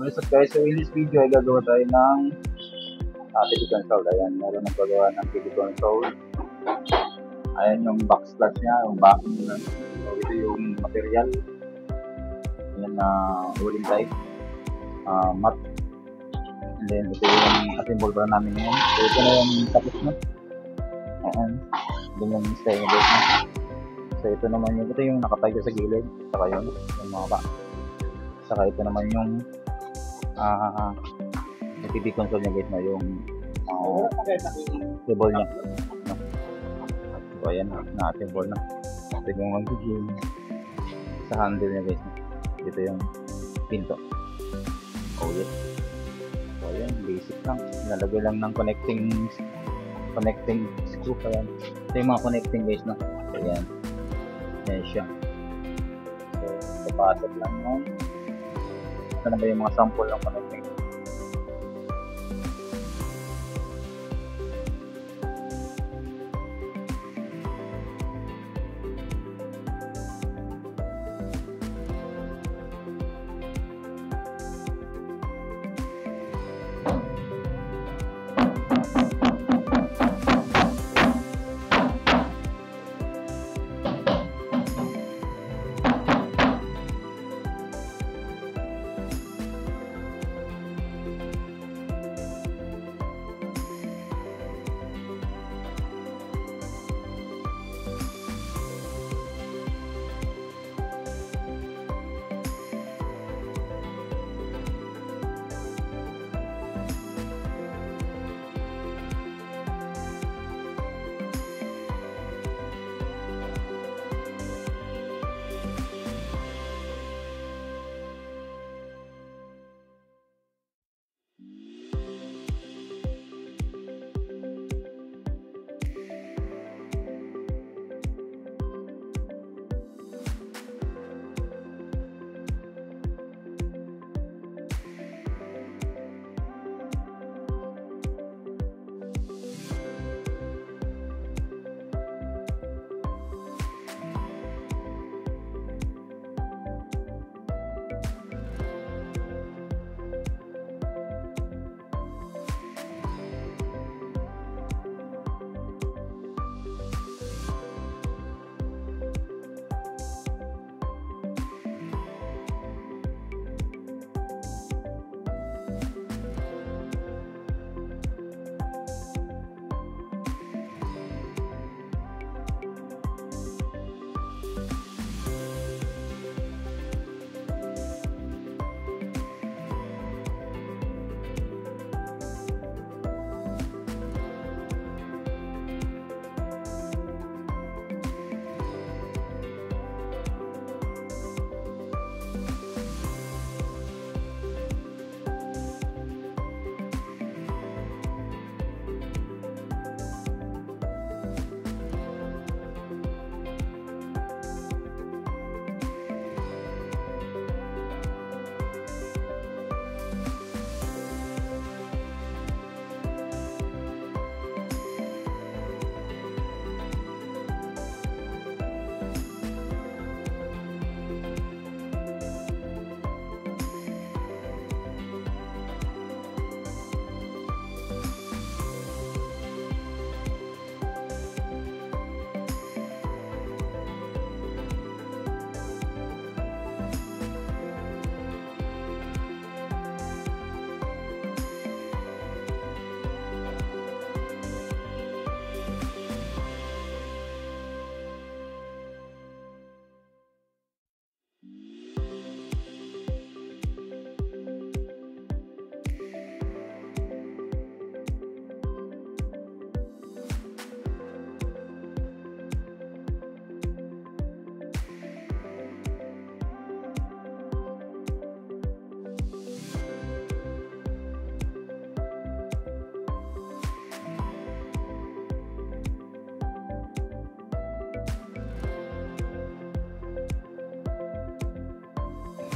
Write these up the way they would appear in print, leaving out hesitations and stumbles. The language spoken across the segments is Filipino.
What's up guys, so in this video ay gagawa tayo ng TV console. Ayan, meron ng pagawa ng TV console. Ayan yung box plus niya, yung backing niya. So ito yung material. Ayan na wooden type, mat. And then ito yung assemble pa namin ngayon. So ito na yung tapos na. Ayan, ito yung stay na guys na. So ito naman yung, ito yung nakatayo sa gilid. Saka yung mga ba. Saka ito naman yung TV console niya guys na yung cable niya, no? So ayan, na-assemble na. Ito yung magiging sa handle niya guys, no? Dito yung pinto. Oh yes. So ayan, basic lang. Nalagay lang ng connecting screw. Ayan, ito yung mga connecting guys, no? So ayan, ayan siya. So papasok lang nun. Ito na ba yung mga sample ng connecting?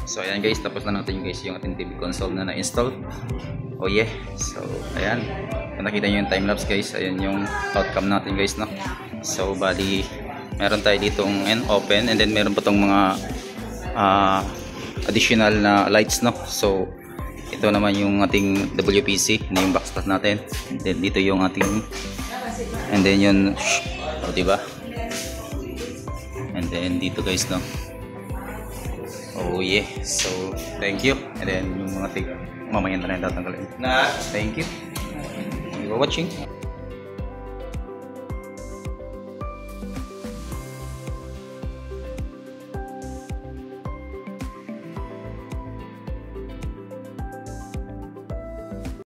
So ayan guys, tapos na natin guys yung ating TV console na na-install. Oh yeah. So ayan, kung nakita nyo yung time-lapse guys, ayan yung outcome natin guys, no? So bali, meron tayo ditong open, and then meron pa tong mga additional na lights, no? So ito naman yung ating WPC, na yung backsplash natin. Then dito yung ating, and then yun, oh, diba? And then dito guys, no? Oh yeah, so thank you. And then yung mga mamaya na lang tatanggalin. Thank you. Thank you for watching.